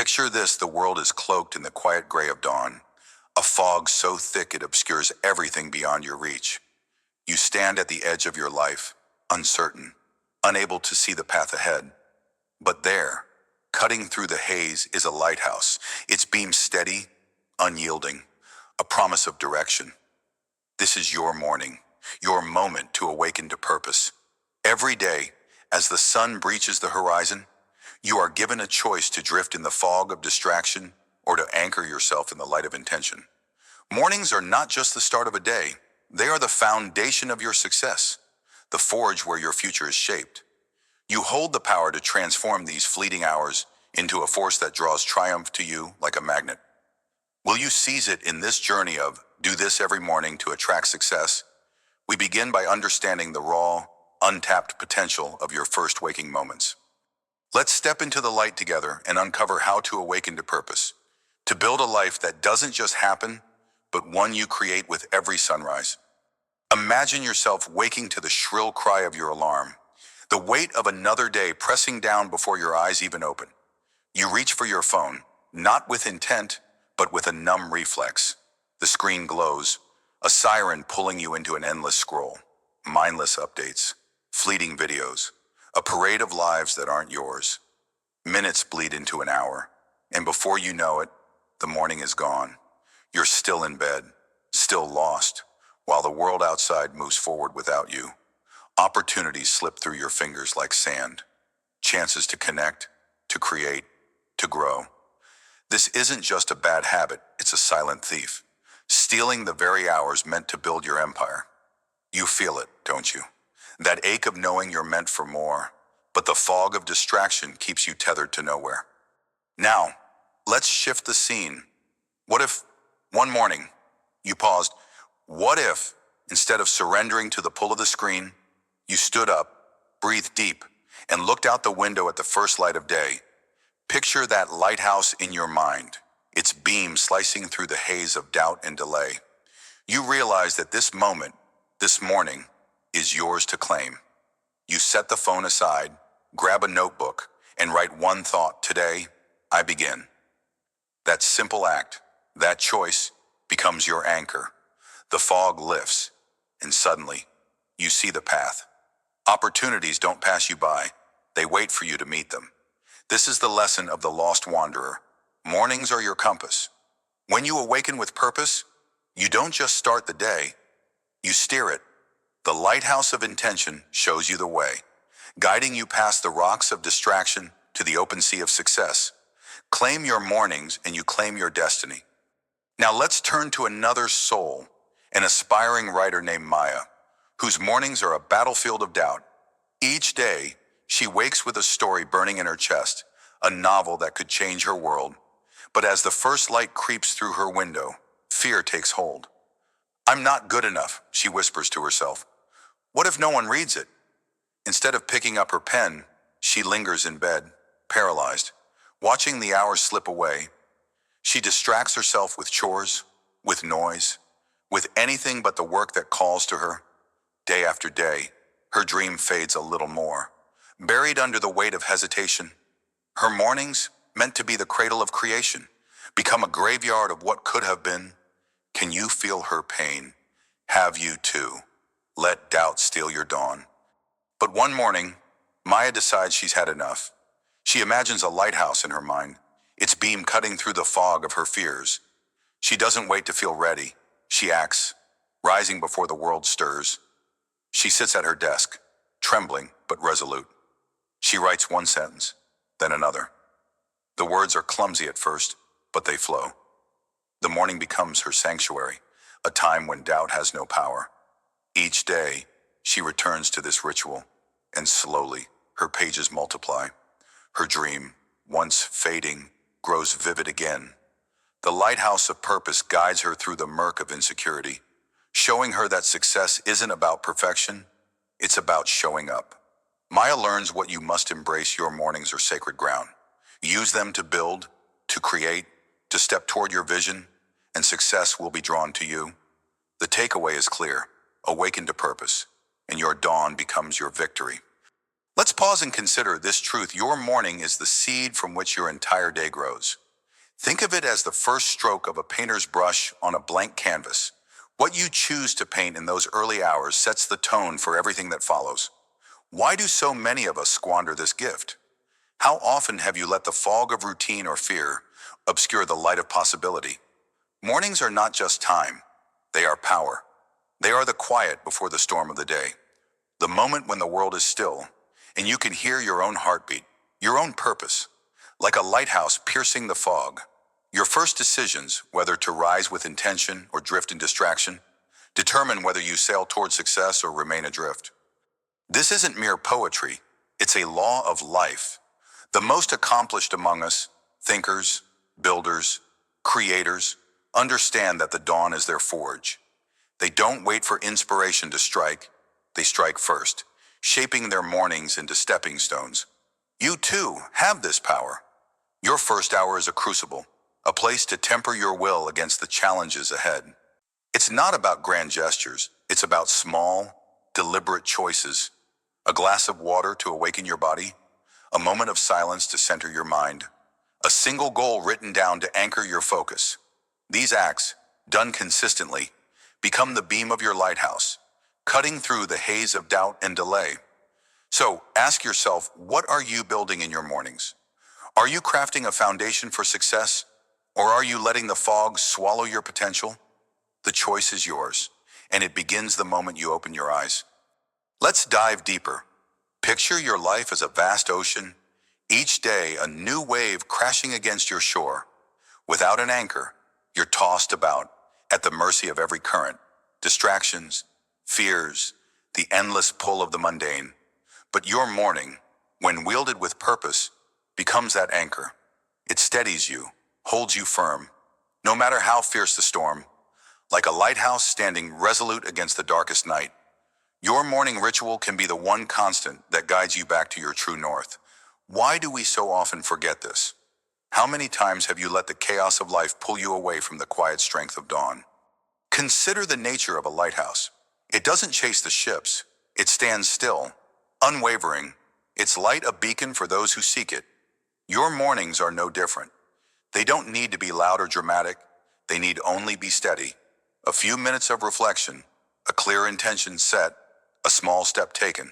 Picture this: the world is cloaked in the quiet gray of dawn, a fog so thick it obscures everything beyond your reach. You stand at the edge of your life, uncertain, unable to see the path ahead. But there, cutting through the haze, is a lighthouse, its beam steady, unyielding, a promise of direction. This is your morning, your moment to awaken to purpose. Every day, as the sun breaches the horizon, you are given a choice to drift in the fog of distraction or to anchor yourself in the light of intention. Mornings are not just the start of a day, they are the foundation of your success, the forge where your future is shaped. You hold the power to transform these fleeting hours into a force that draws triumph to you like a magnet. Will you seize it in this journey of do this every morning to attract success? We begin by understanding the raw, untapped potential of your first waking moments. Let's step into the light together and uncover how to awaken to purpose, to build a life that doesn't just happen, but one you create with every sunrise. Imagine yourself waking to the shrill cry of your alarm, the weight of another day pressing down before your eyes even open. You reach for your phone, not with intent, but with a numb reflex. The screen glows, a siren pulling you into an endless scroll, mindless updates, fleeting videos, a parade of lives that aren't yours. Minutes bleed into an hour, and before you know it, the morning is gone. You're still in bed, still lost, while the world outside moves forward without you. Opportunities slip through your fingers like sand, chances to connect, to create, to grow. This isn't just a bad habit, it's a silent thief, stealing the very hours meant to build your empire. You feel it, don't you? That ache of knowing you're meant for more, but the fog of distraction keeps you tethered to nowhere. Now, let's shift the scene. What if, one morning, you paused? What if, instead of surrendering to the pull of the screen, you stood up, breathed deep, and looked out the window at the first light of day? Picture that lighthouse in your mind, its beam slicing through the haze of doubt and delay. You realize that this moment, this morning, is yours to claim. You set the phone aside, grab a notebook, and write one thought: today, I begin. That simple act, that choice, becomes your anchor. The fog lifts, and suddenly, you see the path. Opportunities don't pass you by, they wait for you to meet them. This is the lesson of the lost wanderer. Mornings are your compass. When you awaken with purpose, you don't just start the day, you steer it. The lighthouse of intention shows you the way, guiding you past the rocks of distraction to the open sea of success. Claim your mornings and you claim your destiny. Now let's turn to another soul, an aspiring writer named Maya, whose mornings are a battlefield of doubt. Each day, she wakes with a story burning in her chest, a novel that could change her world. But as the first light creeps through her window, fear takes hold. I'm not good enough, she whispers to herself. What if no one reads it? Instead of picking up her pen, she lingers in bed, paralyzed, watching the hours slip away. She distracts herself with chores, with noise, with anything but the work that calls to her. Day after day, her dream fades a little more. Buried under the weight of hesitation, her mornings, meant to be the cradle of creation, become a graveyard of what could have been. Can you feel her pain? Have you too? Let doubt steal your dawn. But one morning, Maya decides she's had enough. She imagines a lighthouse in her mind, its beam cutting through the fog of her fears. She doesn't wait to feel ready. She acts, rising before the world stirs. She sits at her desk, trembling but resolute. She writes one sentence, then another. The words are clumsy at first, but they flow. The morning becomes her sanctuary, a time when doubt has no power. Each day, she returns to this ritual, and slowly, her pages multiply. Her dream, once fading, grows vivid again. The lighthouse of purpose guides her through the murk of insecurity, showing her that success isn't about perfection, it's about showing up. Maya learns what you must embrace: your mornings are sacred ground. Use them to build, to create, to step toward your vision, and success will be drawn to you. The takeaway is clear: awaken to purpose, and your dawn becomes your victory. Let's pause and consider this truth. Your morning is the seed from which your entire day grows. Think of it as the first stroke of a painter's brush on a blank canvas. What you choose to paint in those early hours sets the tone for everything that follows. Why do so many of us squander this gift? How often have you let the fog of routine or fear obscure the light of possibility? Mornings are not just time, they are power. They are the quiet before the storm of the day. The moment when the world is still, and you can hear your own heartbeat, your own purpose, like a lighthouse piercing the fog. Your first decisions, whether to rise with intention or drift in distraction, determine whether you sail toward success or remain adrift. This isn't mere poetry, it's a law of life. The most accomplished among us, thinkers, builders, creators, understand that the dawn is their forge. They don't wait for inspiration to strike, they strike first, shaping their mornings into stepping stones. You too have this power. Your first hour is a crucible, a place to temper your will against the challenges ahead. It's not about grand gestures, it's about small, deliberate choices. A glass of water to awaken your body, a moment of silence to center your mind, a single goal written down to anchor your focus. These acts, done consistently, become the beam of your lighthouse, cutting through the haze of doubt and delay. So ask yourself, what are you building in your mornings? Are you crafting a foundation for success, or are you letting the fog swallow your potential? The choice is yours, and it begins the moment you open your eyes. Let's dive deeper. Picture your life as a vast ocean, each day a new wave crashing against your shore. Without an anchor, you're tossed about, at the mercy of every current, distractions, fears, the endless pull of the mundane. But your morning, when wielded with purpose, becomes that anchor. It steadies you, holds you firm, no matter how fierce the storm, like a lighthouse standing resolute against the darkest night. Your morning ritual can be the one constant that guides you back to your true north. Why do we so often forget this? How many times have you let the chaos of life pull you away from the quiet strength of dawn? Consider the nature of a lighthouse. It doesn't chase the ships. It stands still, unwavering, its light a beacon for those who seek it. Your mornings are no different. They don't need to be loud or dramatic. They need only be steady. A few minutes of reflection, a clear intention set, a small step taken.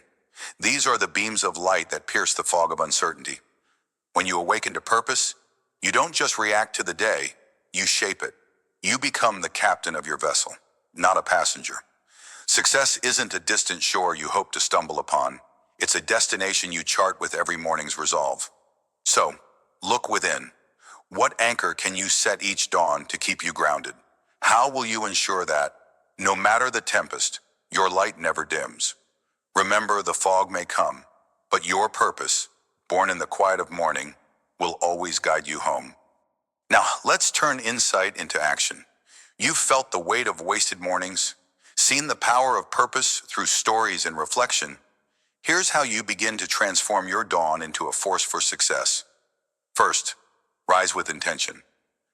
These are the beams of light that pierce the fog of uncertainty. When you awaken to purpose, you don't just react to the day, you shape it. You become the captain of your vessel, not a passenger. Success isn't a distant shore you hope to stumble upon. It's a destination you chart with every morning's resolve. So, look within. What anchor can you set each dawn to keep you grounded? How will you ensure that, no matter the tempest, your light never dims? Remember, the fog may come, but your purpose, born in the quiet of morning, will always guide you home. Now, let's turn insight into action. You've felt the weight of wasted mornings, seen the power of purpose through stories and reflection. Here's how you begin to transform your dawn into a force for success. First, rise with intention.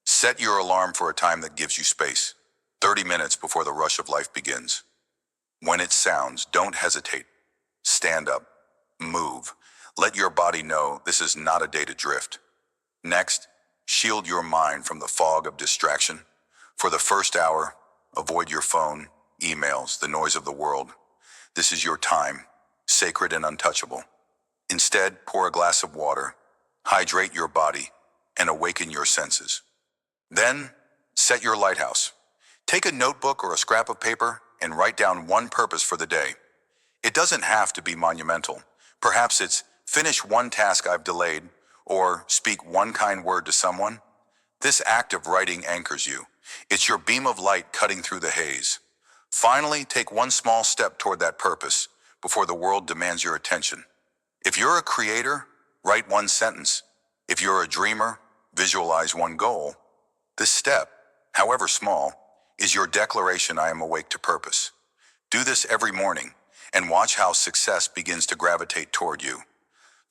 Set your alarm for a time that gives you space, 30 minutes before the rush of life begins. When it sounds, don't hesitate. Stand up, move. Let your body know this is not a day to drift. Next, shield your mind from the fog of distraction. For the first hour, avoid your phone, emails, the noise of the world. This is your time, sacred and untouchable. Instead, pour a glass of water, hydrate your body, and awaken your senses. Then, set your lighthouse. Take a notebook or a scrap of paper and write down one purpose for the day. It doesn't have to be monumental. Perhaps it's finish one task I've delayed, or speak one kind word to someone. This act of writing anchors you. It's your beam of light cutting through the haze. Finally, take one small step toward that purpose before the world demands your attention. If you're a creator, write one sentence. If you're a dreamer, visualize one goal. This step, however small, is your declaration: I am awake to purpose. Do this every morning, and watch how success begins to gravitate toward you.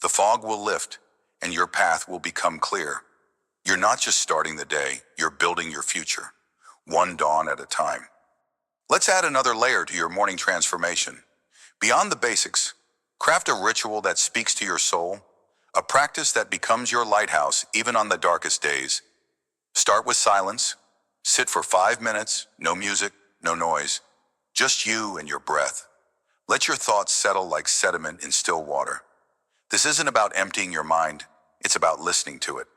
The fog will lift, and your path will become clear. You're not just starting the day, you're building your future, one dawn at a time. Let's add another layer to your morning transformation. Beyond the basics, Craft a ritual that speaks to your soul, a practice that becomes your lighthouse even on the darkest days. Start with silence. Sit for 5 minutes, no music, no noise, just you and your breath. Let your thoughts settle like sediment in still water. This isn't about emptying your mind, it's about listening to it.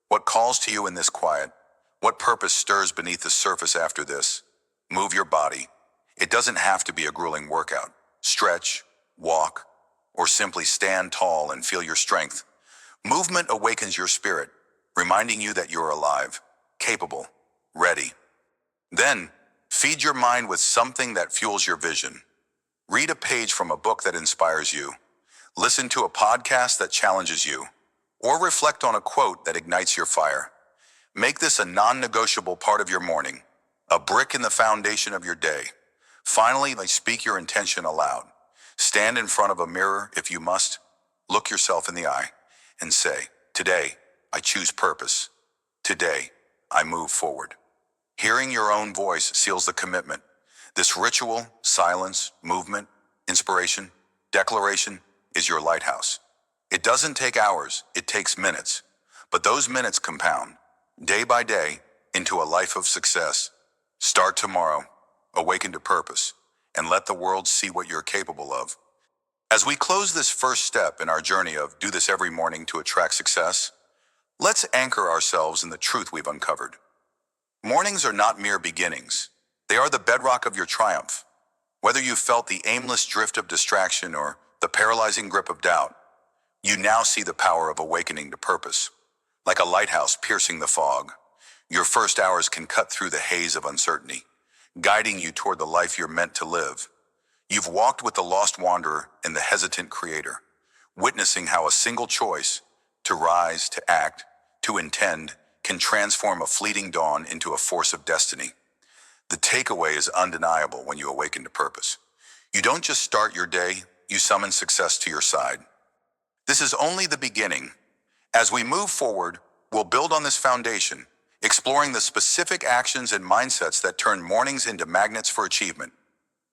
What calls to you in this quiet? What purpose stirs beneath the surface after this? Move your body. It doesn't have to be a grueling workout. Stretch, walk, or simply stand tall and feel your strength. Movement awakens your spirit, reminding you that you're alive, capable, ready. Then, feed your mind with something that fuels your vision. Read a page from a book that inspires you. Listen to a podcast that challenges you. Or reflect on a quote that ignites your fire. Make this a non-negotiable part of your morning, a brick in the foundation of your day. Finally, speak your intention aloud. Stand in front of a mirror if you must. Look yourself in the eye and say, "Today, I choose purpose. Today, I move forward." Hearing your own voice seals the commitment. This ritual, silence, movement, inspiration, declaration is your lighthouse. It doesn't take hours, it takes minutes. But those minutes compound, day by day, into a life of success. Start tomorrow, awaken to purpose, and let the world see what you're capable of. As we close this first step in our journey of do this every morning to attract success, let's anchor ourselves in the truth we've uncovered. Mornings are not mere beginnings. They are the bedrock of your triumph. Whether you felt the aimless drift of distraction or the paralyzing grip of doubt, you now see the power of awakening to purpose. Like a lighthouse piercing the fog, your first hours can cut through the haze of uncertainty, guiding you toward the life you're meant to live. You've walked with the lost wanderer and the hesitant creator, witnessing how a single choice, to rise, to act, to intend, can transform a fleeting dawn into a force of destiny. The takeaway is undeniable when you awaken to purpose. You don't just start your day, you summon success to your side. This is only the beginning. As we move forward, we'll build on this foundation, exploring the specific actions and mindsets that turn mornings into magnets for achievement.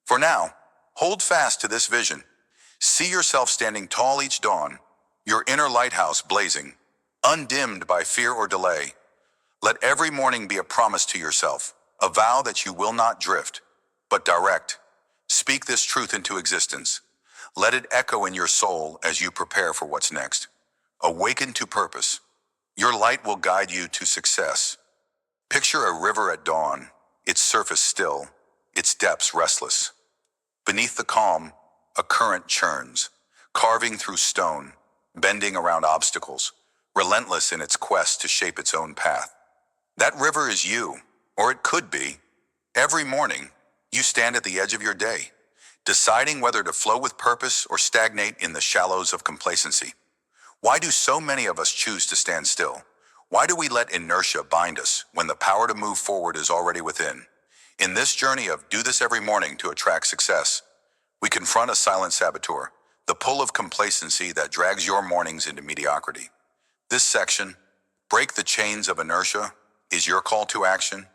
For now, hold fast to this vision. See yourself standing tall each dawn, your inner lighthouse blazing, undimmed by fear or delay. Let every morning be a promise to yourself, a vow that you will not drift, but direct. Speak this truth into existence. Let it echo in your soul as you prepare for what's next. Awaken to purpose. Your light will guide you to success. Picture a river at dawn, its surface still, its depths restless. Beneath the calm, a current churns, carving through stone, bending around obstacles, relentless in its quest to shape its own path. That river is you, or it could be. Every morning, you stand at the edge of your day, deciding whether to flow with purpose or stagnate in the shallows of complacency. Why do so many of us choose to stand still? Why do we let inertia bind us when the power to move forward is already within? In this journey of do this every morning to attract success, we confront a silent saboteur, the pull of complacency that drags your mornings into mediocrity. This section, Break the Chains of Inertia, is your call to action.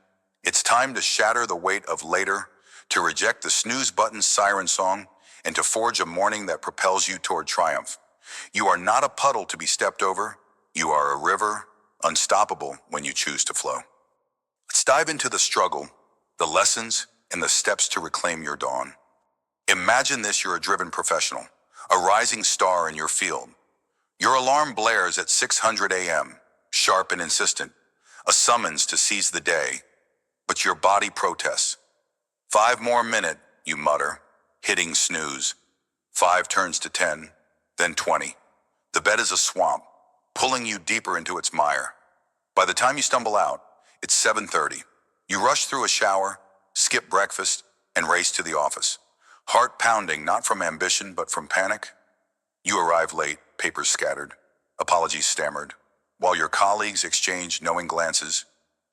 It's time to shatter the weight of later, to reject the snooze button siren song, and to forge a morning that propels you toward triumph. You are not a puddle to be stepped over. You are a river, unstoppable when you choose to flow. Let's dive into the struggle, the lessons, and the steps to reclaim your dawn. Imagine this: you're a driven professional, a rising star in your field. Your alarm blares at 600 a.m., sharp and insistent, a summons to seize the day. But your body protests. 5 more minutes, you mutter, hitting snooze. 5 turns to 10, then 20. The bed is a swamp, pulling you deeper into its mire. By the time you stumble out, it's 7:30. You rush through a shower, skip breakfast, and race to the office. Heart pounding, not from ambition, but from panic. You arrive late, papers scattered, apologies stammered. While your colleagues exchange knowing glances,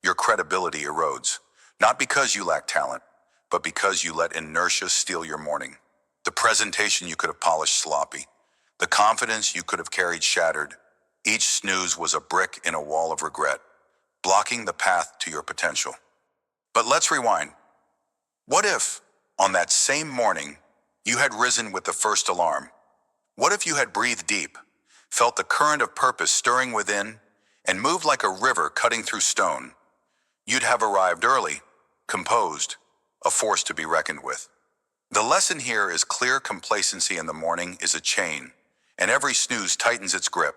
your credibility erodes. Not because you lack talent, but because you let inertia steal your morning. The presentation you could have polished sloppy. The confidence you could have carried shattered. Each snooze was a brick in a wall of regret, blocking the path to your potential. But let's rewind. What if, on that same morning, you had risen with the first alarm? What if you had breathed deep, felt the current of purpose stirring within, and moved like a river cutting through stone? You'd have arrived early, composed, a force to be reckoned with. The lesson here is clear complacency in the morning is a chain, and every snooze tightens its grip.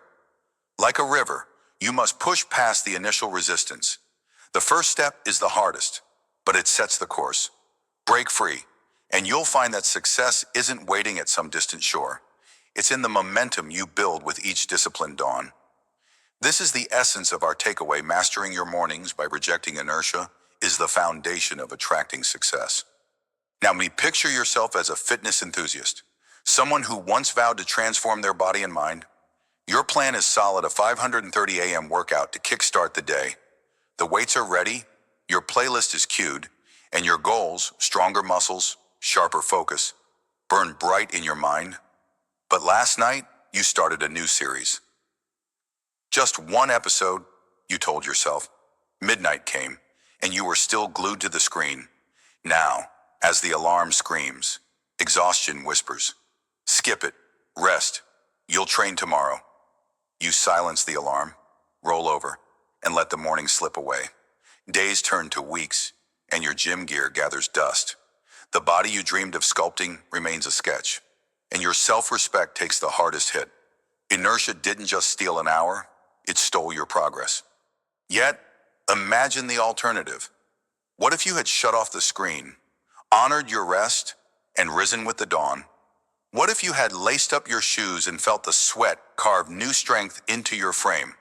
Like a river, you must push past the initial resistance. The first step is the hardest, but it sets the course. Break free, and you'll find that success isn't waiting at some distant shore. It's in the momentum you build with each disciplined dawn. This is the essence of our takeaway. Mastering your mornings by rejecting inertia is the foundation of attracting success. Now, picture yourself as a fitness enthusiast, someone who once vowed to transform their body and mind. Your plan is solid: a 5:30 a.m. workout to kickstart the day. The weights are ready, your playlist is cued, and your goals, stronger muscles, sharper focus, burn bright in your mind. But last night, you started a new series. Just one episode, you told yourself. Midnight came, and you were still glued to the screen. Now, as the alarm screams, exhaustion whispers, "Skip it, rest, you'll train tomorrow." You silence the alarm, roll over, and let the morning slip away. Days turn to weeks, and your gym gear gathers dust. The body you dreamed of sculpting remains a sketch, and your self-respect takes the hardest hit. Inertia didn't just steal an hour, it stole your progress. Yet, imagine the alternative. What if you had shut off the screen, honored your rest, and risen with the dawn? What if you had laced up your shoes and felt the sweat carve new strength into your frame?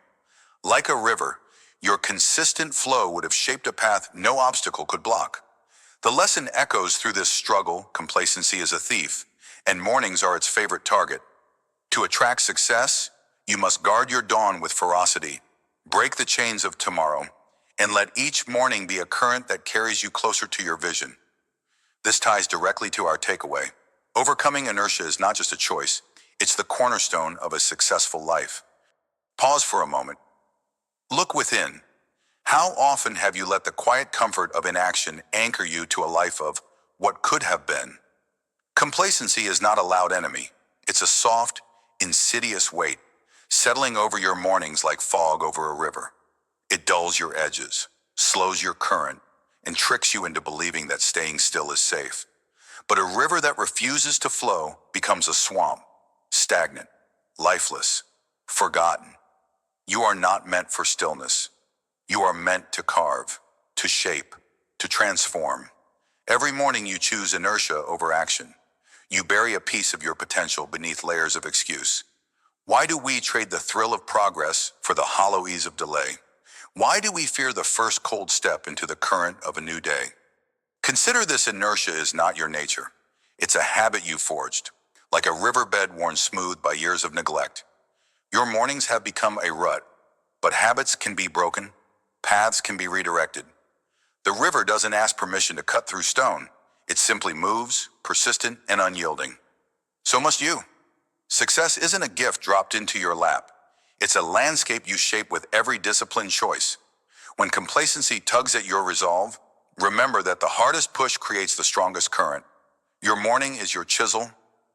Like a river, your consistent flow would have shaped a path no obstacle could block. The lesson echoes through this struggle. Complacency is a thief, and mornings are its favorite target. To attract success, you must guard your dawn with ferocity, break the chains of tomorrow, and let each morning be a current that carries you closer to your vision. This ties directly to our takeaway. Overcoming inertia is not just a choice, it's the cornerstone of a successful life. Pause for a moment. Look within. How often have you let the quiet comfort of inaction anchor you to a life of what could have been? Complacency is not a loud enemy. It's a soft, insidious weight, settling over your mornings like fog over a river. It dulls your edges, slows your current, and tricks you into believing that staying still is safe. But a river that refuses to flow becomes a swamp, stagnant, lifeless, forgotten. You are not meant for stillness. You are meant to carve, to shape, to transform. Every morning you choose inertia over action. You bury a piece of your potential beneath layers of excuse. Why do we trade the thrill of progress for the hollow ease of delay? Why do we fear the first cold step into the current of a new day? Consider this: inertia is not your nature. It's a habit you forged, like a riverbed worn smooth by years of neglect. Your mornings have become a rut, but habits can be broken, paths can be redirected. The river doesn't ask permission to cut through stone. It simply moves, persistent and unyielding. So must you. Success isn't a gift dropped into your lap. It's a landscape you shape with every disciplined choice. When complacency tugs at your resolve, remember that the hardest push creates the strongest current. Your morning is your chisel.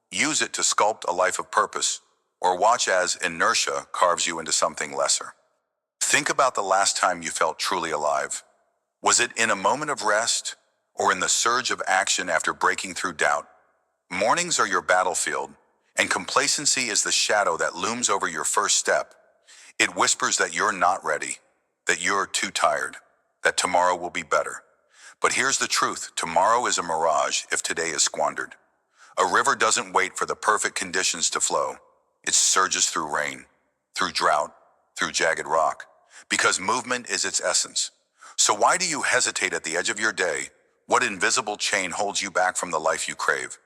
Use it to sculpt a life of purpose, or watch as inertia carves you into something lesser. Think about the last time you felt truly alive. Was it in a moment of rest, or in the surge of action after breaking through doubt? Mornings are your battlefield, and complacency is the shadow that looms over your first step. It whispers that you're not ready, that you're too tired, that tomorrow will be better. But here's the truth: tomorrow is a mirage if today is squandered. A river doesn't wait for the perfect conditions to flow. It surges through rain, through drought, through jagged rock, because movement is its essence. So why do you hesitate at the edge of your day? What invisible chain holds you back from the life you crave?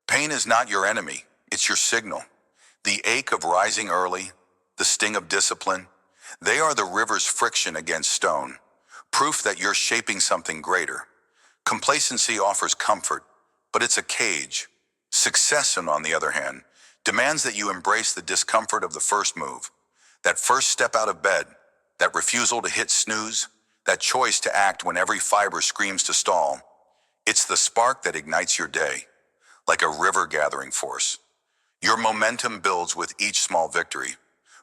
Pain is not your enemy, it's your signal. The ache of rising early, the sting of discipline, they are the river's friction against stone, proof that you're shaping something greater. Complacency offers comfort, but it's a cage. Success, on the other hand, demands that you embrace the discomfort of the first move, that first step out of bed, that refusal to hit snooze, that choice to act when every fiber screams to stall. It's the spark that ignites your day, like a river gathering force. Your momentum builds with each small victory.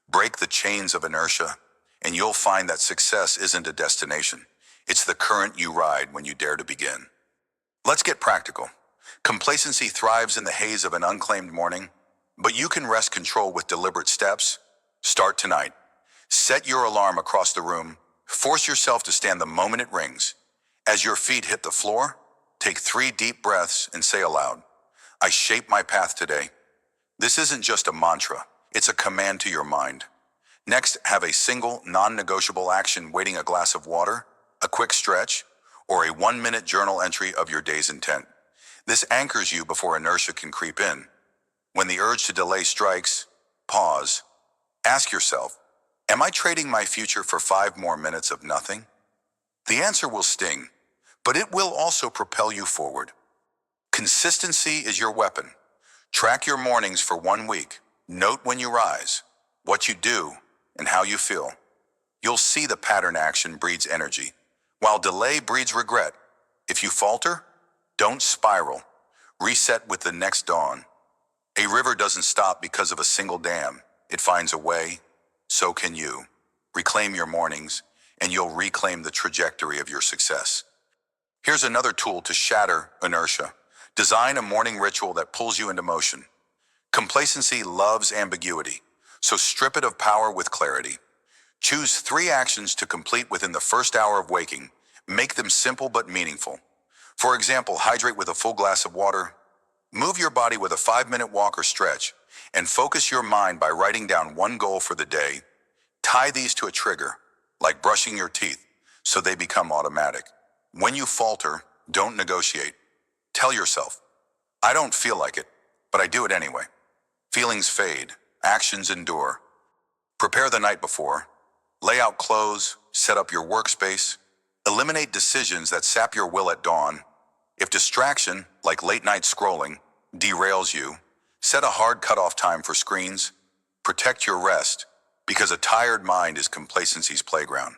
Break the chains of inertia, and you'll find that success isn't a destination. It's the current you ride when you dare to begin. Let's get practical. Complacency thrives in the haze of an unclaimed morning, but you can wrest control with deliberate steps. Start tonight. Set your alarm across the room. Force yourself to stand the moment it rings. As your feet hit the floor, take 3 deep breaths and say aloud, I shape my path today. This isn't just a mantra, it's a command to your mind. Next, have a single, non-negotiable action: waiting a glass of water, a quick stretch, or a 1-minute journal entry of your day's intent. This anchors you before inertia can creep in. When the urge to delay strikes, pause. Ask yourself, am I trading my future for 5 more minutes of nothing? The answer will sting, but it will also propel you forward. Consistency is your weapon. Track your mornings for 1 week. Note when you rise, what you do, and how you feel. You'll see the pattern: action breeds energy, while delay breeds regret. If you falter, don't spiral. Reset with the next dawn. A river doesn't stop because of a single dam. It finds a way. So can you. Reclaim your mornings, and you'll reclaim the trajectory of your success. Here's another tool to shatter inertia. Design a morning ritual that pulls you into motion. Complacency loves ambiguity, so strip it of power with clarity. Choose 3 actions to complete within the first hour of waking. Make them simple but meaningful. For example, hydrate with a full glass of water, move your body with a 5-minute walk or stretch, and focus your mind by writing down 1 goal for the day. Tie these to a trigger, like brushing your teeth, so they become automatic. When you falter, don't negotiate. Tell yourself, I don't feel like it, but I do it anyway. Feelings fade, actions endure. Prepare the night before. Lay out clothes, set up your workspace. Eliminate decisions that sap your will at dawn. If distraction, like late-night scrolling, derails you, set a hard cutoff time for screens. Protect your rest, because a tired mind is complacency's playground.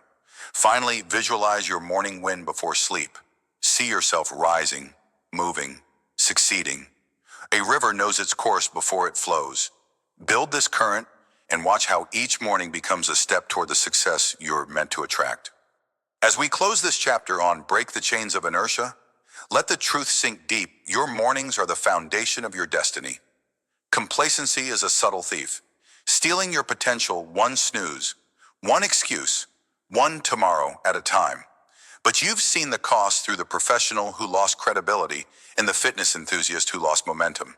Finally, visualize your morning win before sleep. See yourself rising, moving, succeeding. A river knows its course before it flows. Build this current and watch how each morning becomes a step toward the success you're meant to attract. As we close this chapter on Break the Chains of Inertia, let the truth sink deep. Your mornings are the foundation of your destiny. Complacency is a subtle thief, stealing your potential 1 snooze, 1 excuse, 1 tomorrow at a time. But you've seen the cost through the professional who lost credibility and the fitness enthusiast who lost momentum.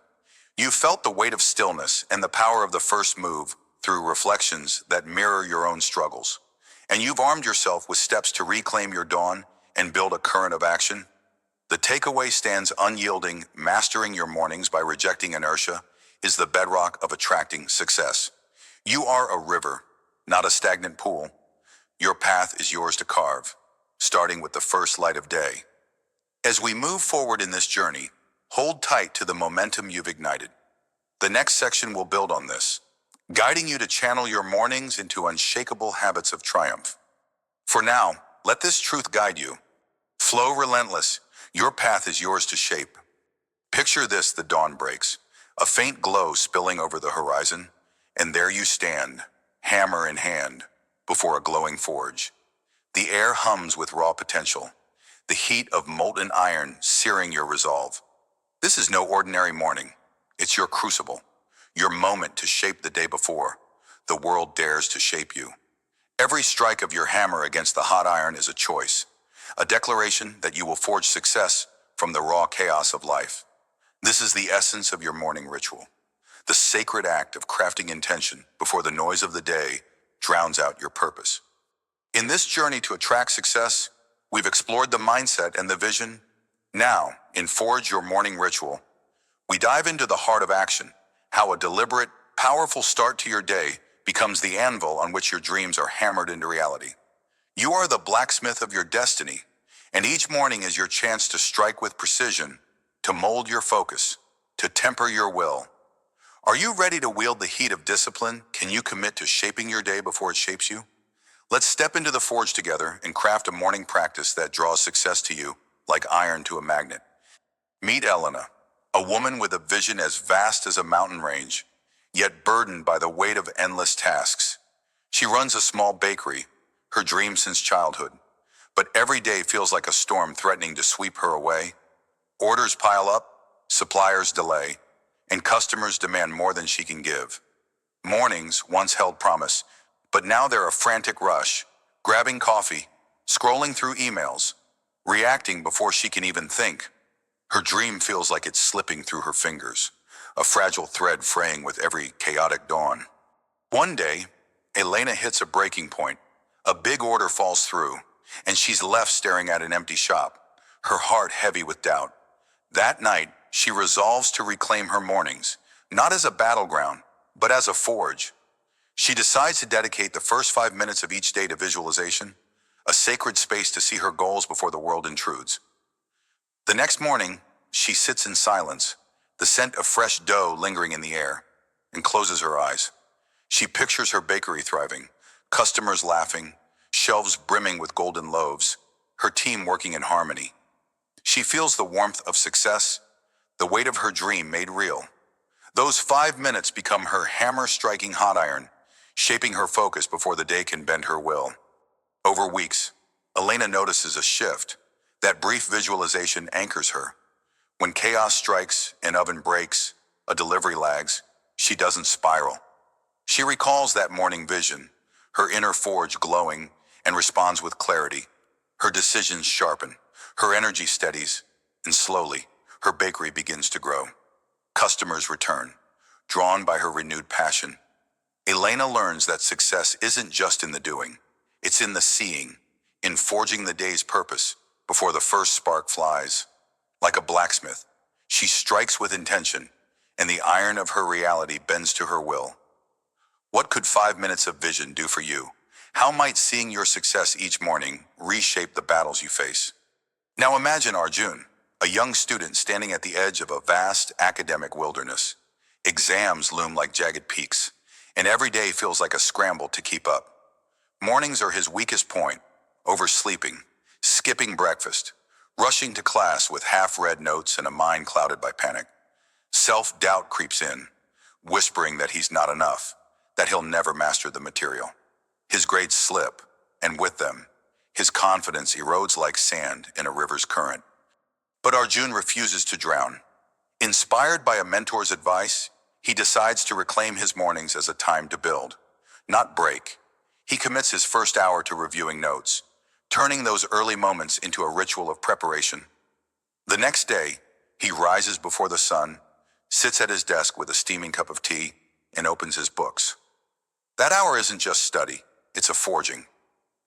You've felt the weight of stillness and the power of the first move through reflections that mirror your own struggles. And you've armed yourself with steps to reclaim your dawn and build a current of action. The takeaway stands unyielding. Mastering your mornings by rejecting inertia is the bedrock of attracting success. You are a river, not a stagnant pool. Your path is yours to carve, starting with the first light of day. As we move forward in this journey, hold tight to the momentum you've ignited. The next section will build on this, guiding you to channel your mornings into unshakable habits of triumph. For now, let this truth guide you. Flow relentless. Your path is yours to shape. Picture this: the dawn breaks, a faint glow spilling over the horizon, and there you stand, hammer in hand, before a glowing forge. The air hums with raw potential, the heat of molten iron searing your resolve. This is no ordinary morning. It's your crucible, your moment to shape the day before the world dares to shape you. Every strike of your hammer against the hot iron is a choice, a declaration that you will forge success from the raw chaos of life. This is the essence of your morning ritual, the sacred act of crafting intention before the noise of the day drowns out your purpose. In this journey to attract success, we've explored the mindset and the vision. Now, in Forge Your Morning Ritual, we dive into the heart of action, how a deliberate, powerful start to your day becomes the anvil on which your dreams are hammered into reality. You are the blacksmith of your destiny, and each morning is your chance to strike with precision, to mold your focus, to temper your will. Are you ready to wield the heat of discipline? Can you commit to shaping your day before it shapes you? Let's step into the forge together and craft a morning practice that draws success to you like iron to a magnet. Meet Elena, a woman with a vision as vast as a mountain range. yet burdened by the weight of endless tasks. She runs a small bakery, her dream since childhood, but every day feels like a storm threatening to sweep her away. Orders pile up, suppliers delay, and customers demand more than she can give. Mornings once held promise, but now they're a frantic rush, grabbing coffee, scrolling through emails, reacting before she can even think. Her dream feels like it's slipping through her fingers, a fragile thread fraying with every chaotic dawn. One day, Elena hits a breaking point. A big order falls through, and she's left staring at an empty shop, her heart heavy with doubt. That night, she resolves to reclaim her mornings, not as a battleground, but as a forge. She decides to dedicate the first 5 minutes of each day to visualization, a sacred space to see her goals before the world intrudes. The next morning, she sits in silence, the scent of fresh dough lingering in the air, and closes her eyes. She pictures her bakery thriving, customers laughing, shelves brimming with golden loaves, her team working in harmony. She feels the warmth of success, the weight of her dream made real. Those 5 minutes become her hammer-striking hot iron, shaping her focus before the day can bend her will. Over weeks, Elena notices a shift. That brief visualization anchors her. When chaos strikes, an oven breaks, a delivery lags, she doesn't spiral. She recalls that morning vision, her inner forge glowing, and responds with clarity. Her decisions sharpen, her energy steadies, and slowly, her bakery begins to grow. Customers return, drawn by her renewed passion. Elena learns that success isn't just in the doing, it's in the seeing, in forging the day's purpose before the first spark flies. Like a blacksmith, she strikes with intention, and the iron of her reality bends to her will. What could 5 minutes of vision do for you? How might seeing your success each morning reshape the battles you face? Now imagine Arjun, a young student standing at the edge of a vast academic wilderness. Exams loom like jagged peaks, and every day feels like a scramble to keep up. Mornings are his weakest point, oversleeping, skipping breakfast, rushing to class with half-read notes and a mind clouded by panic. Self-doubt creeps in, whispering that he's not enough, that he'll never master the material. His grades slip, and with them, his confidence erodes like sand in a river's current. But Arjun refuses to drown. Inspired by a mentor's advice, he decides to reclaim his mornings as a time to build, not break. He commits his first hour to reviewing notes, turning those early moments into a ritual of preparation. The next day, he rises before the sun, sits at his desk with a steaming cup of tea, and opens his books. That hour isn't just study, it's a forging.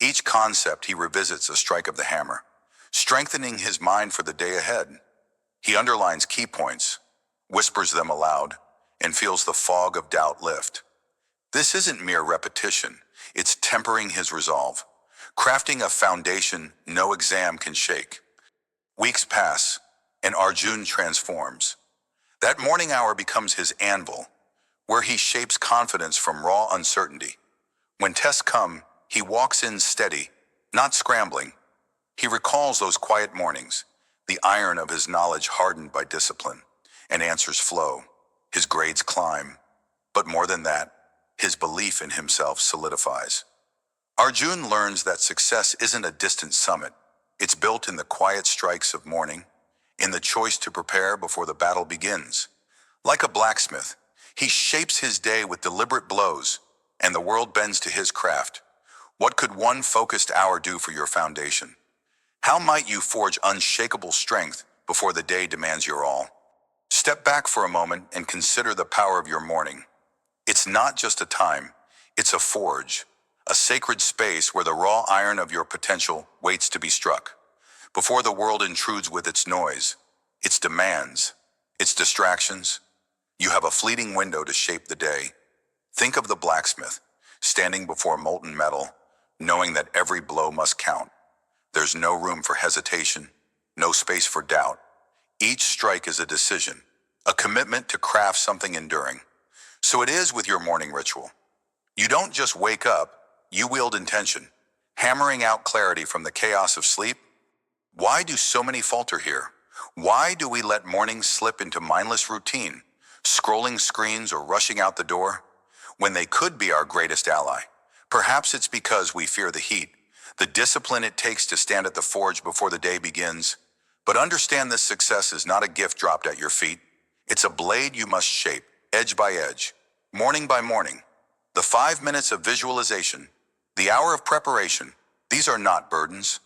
Each concept he revisits a strike of the hammer, strengthening his mind for the day ahead. He underlines key points, whispers them aloud, and feels the fog of doubt lift. This isn't mere repetition, it's tempering his resolve, crafting a foundation no exam can shake. Weeks pass, and Arjun transforms. That morning hour becomes his anvil, where he shapes confidence from raw uncertainty. When tests come, he walks in steady, not scrambling. He recalls those quiet mornings, the iron of his knowledge hardened by discipline, and answers flow. His grades climb. But more than that, his belief in himself solidifies. Arjun learns that success isn't a distant summit. It's built in the quiet strikes of morning, in the choice to prepare before the battle begins. Like a blacksmith, he shapes his day with deliberate blows, and the world bends to his craft. What could one focused hour do for your foundation? How might you forge unshakable strength before the day demands your all? Step back for a moment and consider the power of your morning. It's not just a time, it's a forge, a sacred space where the raw iron of your potential waits to be struck. Before the world intrudes with its noise, its demands, its distractions, you have a fleeting window to shape the day. Think of the blacksmith, standing before molten metal, knowing that every blow must count. There's no room for hesitation, no space for doubt. Each strike is a decision, a commitment to craft something enduring. So it is with your morning ritual. You don't just wake up, you wield intention, hammering out clarity from the chaos of sleep. Why do so many falter here? Why do we let mornings slip into mindless routine, scrolling screens or rushing out the door, when they could be our greatest ally? Perhaps it's because we fear the heat, the discipline it takes to stand at the forge before the day begins. But understand this success is not a gift dropped at your feet. It's a blade you must shape, edge by edge, morning by morning. The 5 minutes of visualization, the hour of preparation, these are not burdens.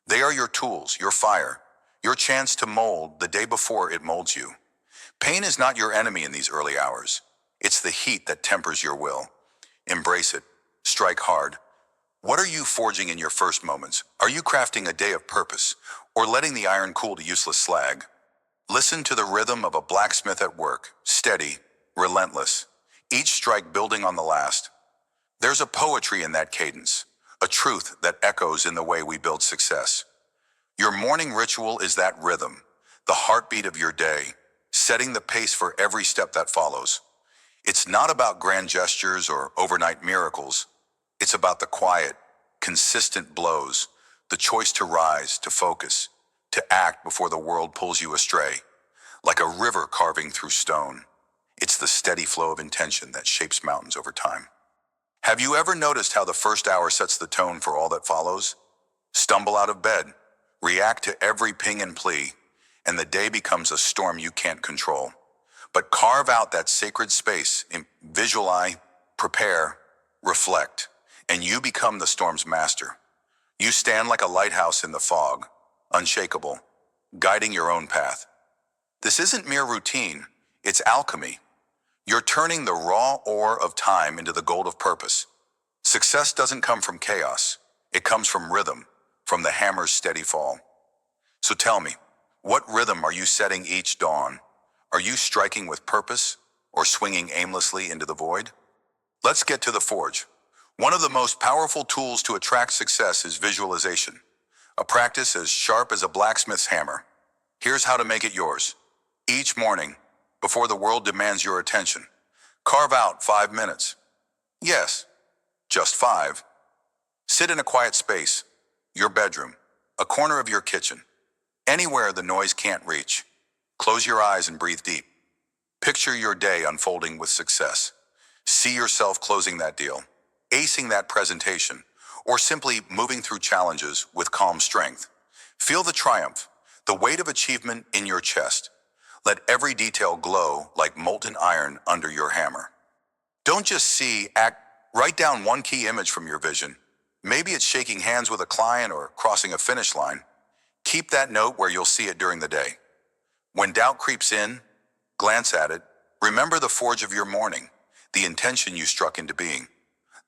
They are your tools, your fire, your chance to mold the day before it molds you. Pain is not your enemy in these early hours. It's the heat that tempers your will. Embrace it. Strike hard. What are you forging in your first moments? Are you crafting a day of purpose, or letting the iron cool to useless slag? Listen to the rhythm of a blacksmith at work, steady, relentless, each strike building on the last. There's a poetry in that cadence, a truth that echoes in the way we build success. Your morning ritual is that rhythm, the heartbeat of your day, setting the pace for every step that follows. It's not about grand gestures or overnight miracles. It's about the quiet, consistent blows, the choice to rise, to focus, to act before the world pulls you astray, like a river carving through stone. It's the steady flow of intention that shapes mountains over time. Have you ever noticed how the first hour sets the tone for all that follows? Stumble out of bed, react to every ping and plea, and the day becomes a storm you can't control. But carve out that sacred space, visualize, prepare, reflect, and you become the storm's master. You stand like a lighthouse in the fog, unshakable, guiding your own path. This isn't mere routine, it's alchemy. You're turning the raw ore of time into the gold of purpose. Success doesn't come from chaos. It comes from rhythm, from the hammer's steady fall. So tell me, what rhythm are you setting each dawn? Are you striking with purpose or swinging aimlessly into the void? Let's get to the forge. One of the most powerful tools to attract success is visualization, a practice as sharp as a blacksmith's hammer. Here's how to make it yours. Each morning, before the world demands your attention, carve out 5 minutes. Yes, just 5. Sit in a quiet space, your bedroom, a corner of your kitchen, anywhere the noise can't reach. Close your eyes and breathe deep. Picture your day unfolding with success. See yourself closing that deal, acing that presentation, or simply moving through challenges with calm strength. Feel the triumph, the weight of achievement in your chest. Let every detail glow like molten iron under your hammer. Don't just see, act. Write down one key image from your vision. Maybe it's shaking hands with a client or crossing a finish line. Keep that note where you'll see it during the day. When doubt creeps in, glance at it. Remember the forge of your morning, the intention you struck into being.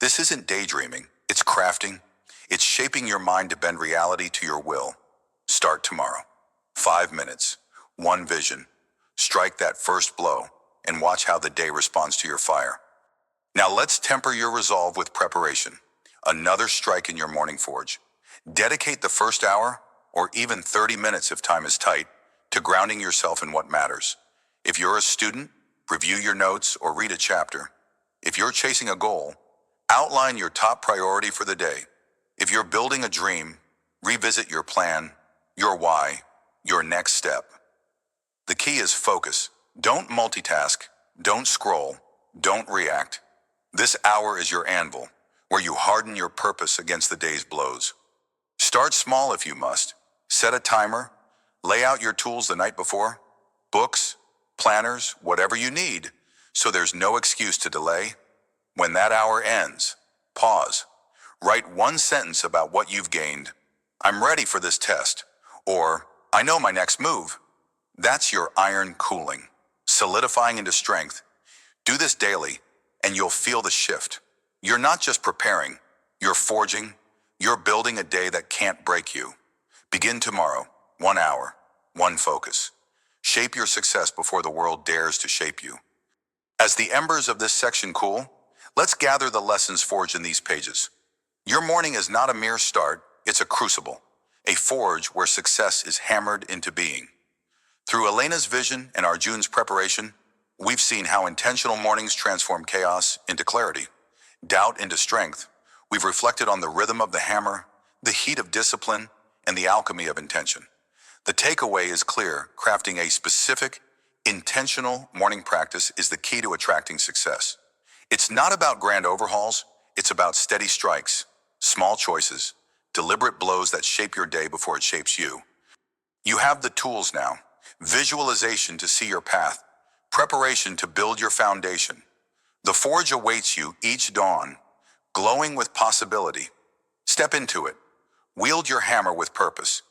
This isn't daydreaming, it's crafting. It's shaping your mind to bend reality to your will. Start tomorrow. 5 minutes, one vision. Strike that first blow and watch how the day responds to your fire. Now let's temper your resolve with preparation. Another strike in your morning forge. Dedicate the first hour, or even 30 minutes if time is tight, to grounding yourself in what matters. If you're a student, review your notes or read a chapter. If you're chasing a goal, outline your top priority for the day. If you're building a dream, revisit your plan, your why, your next step. The key is focus. Don't multitask, don't scroll, don't react. This hour is your anvil, where you harden your purpose against the day's blows. Start small if you must. Set a timer. Lay out your tools the night before. Books, planners, whatever you need, so there's no excuse to delay. When that hour ends, pause. Write one sentence about what you've gained. I'm ready for this test. Or, I know my next move. That's your iron cooling, solidifying into strength. Do this daily, and you'll feel the shift. You're not just preparing, you're forging, you're building a day that can't break you. Begin tomorrow, 1 hour, one focus. Shape your success before the world dares to shape you. As the embers of this section cool, let's gather the lessons forged in these pages. Your morning is not a mere start, it's a crucible, a forge where success is hammered into being. Through Elena's vision and Arjun's preparation, we've seen how intentional mornings transform chaos into clarity, doubt into strength. We've reflected on the rhythm of the hammer, the heat of discipline, and the alchemy of intention. The takeaway is clear: crafting a specific, Intentional morning practice is the key to attracting success. It's not about grand overhauls, it's about steady strikes, small choices, deliberate blows that shape your day before it shapes you. You have the tools now: visualization to see your path, preparation to build your foundation. The forge awaits you each dawn, glowing with possibility. Step into it. Wield your hammer with purpose.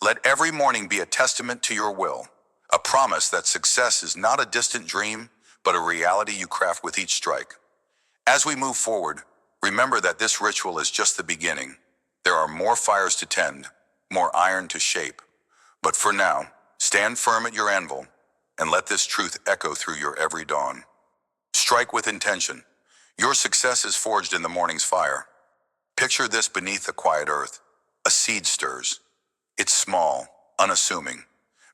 Let every morning be a testament to your will, a promise that success is not a distant dream, but a reality you craft with each strike. As we move forward, remember that this ritual is just the beginning. There are more fires to tend, more iron to shape. But for now, stand firm at your anvil and let this truth echo through your every dawn. Strike with intention. Your success is forged in the morning's fire. Picture this beneath the quiet earth. A seed stirs. It's small, unassuming,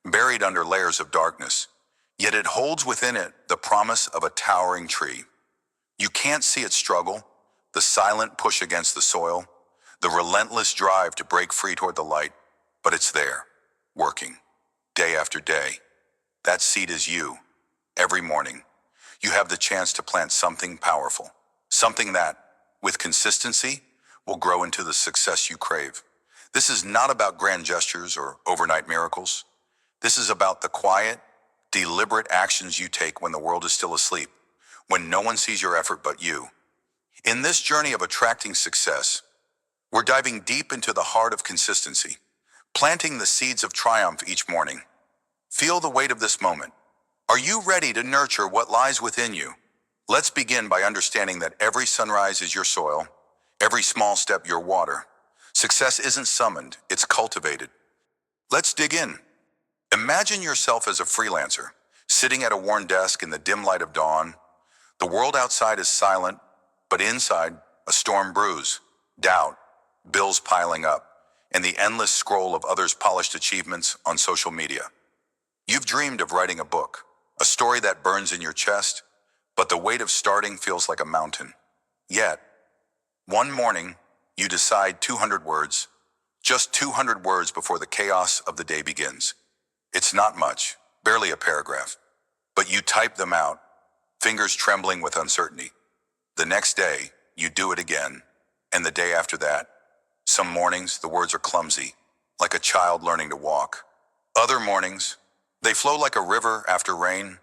buried under layers of darkness, yet it holds within it the promise of a towering tree. You can't see its struggle, the silent push against the soil, the relentless drive to break free toward the light, but it's there, working, day after day. That seed is you. Every morning, you have the chance to plant something powerful, something that, with consistency, will grow into the success you crave. This is not about grand gestures or overnight miracles. This is about the quiet, deliberate actions you take when the world is still asleep, when no one sees your effort but you. In this journey of attracting success, we're diving deep into the heart of consistency, planting the seeds of triumph each morning. Feel the weight of this moment. Are you ready to nurture what lies within you? Let's begin by understanding that every sunrise is your soil, every small step your water. Success isn't summoned, it's cultivated. Let's dig in. Imagine yourself as a freelancer, sitting at a worn desk in the dim light of dawn. The world outside is silent, but inside, a storm brews, doubt, bills piling up, and the endless scroll of others' polished achievements on social media. You've dreamed of writing a book, a story that burns in your chest, but the weight of starting feels like a mountain. Yet, one morning, you decide 200 words, just 200 words before the chaos of the day begins. It's not much, barely a paragraph, but you type them out, fingers trembling with uncertainty. The next day, you do it again, and the day after that. Some mornings, the words are clumsy, like a child learning to walk. Other mornings, they flow like a river after rain.